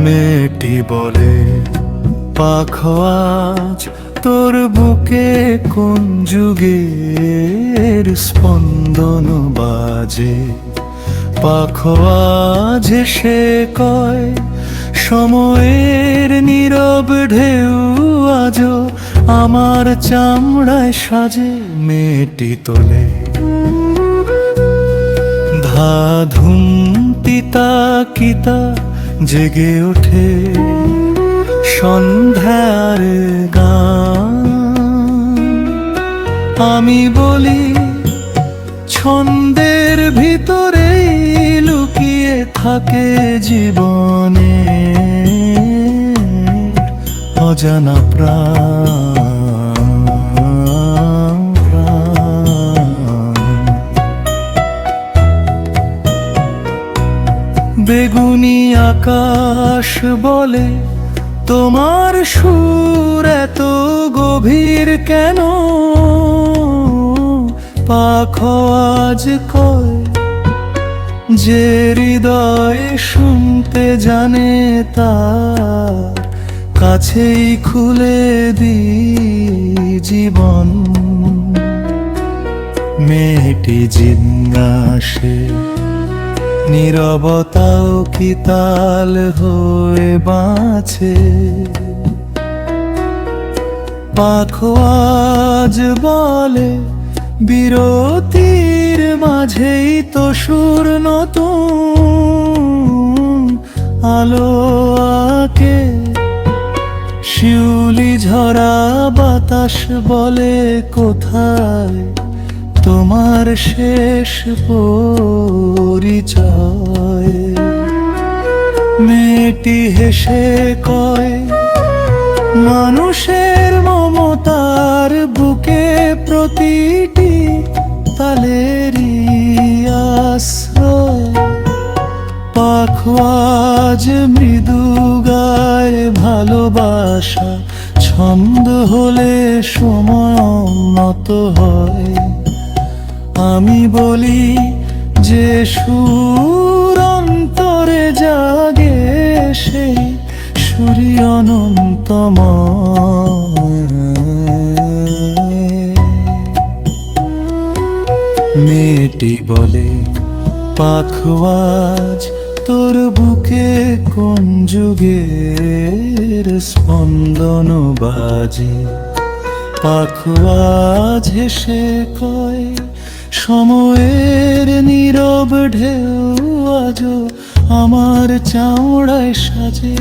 মেয়েটি বলে, পাখো আজ তোর বুকে কোন যুগের স্পন্দন বাজে। পাখো আজ সে কয়, সময়ের নীরব ঢেউ আজও আমার চামড়ায় সাজে। মেয়েটি তোলে ধুম তিতা কিতা, জেগে ওঠে সন্ধ্যার গান। আমি বলি, ছন্দের ভিতরেই লুকিয়ে থাকে জীবনে অজানা প্রাণ। বেগুনি আকাশ বলে, তোমার সুর এত গভীর কেন? পাখো আজ কয়, যে হৃদয় শুনতে জানে তার কাছেই খুলে দি জীবন। মেয়েটি জিজ্ঞাসে, নীরবতাও কি তাল হয়ে বাঁচে? পাখো আজ বলে, বিরতির মাঝেই তো সুর নতুন আলো আঁকে। শিউলি ঝরা বাতাস বলে, কোথায় তোমার শেষ পরিচয়? মেয়েটি হেসে কয়, মানুষের মমতার বুকে প্রতিটি তালেরই আশ্রয়। পাখো আজ মৃদু গায় ভালোবাসা, ছন্দ হলে সময় নত হয়। আমি বলি, যে সুর অন্তরে জাগে সেই সুরই অনন্তময়। মেয়েটি বলে, পাখো আজ তোর বুকে কোন যুগের স্পন্দন বাজে। পাখো আজ হেসে কয়, সময়ের নীরব ঢেউ আজও আমার চামড়ায় সাজে।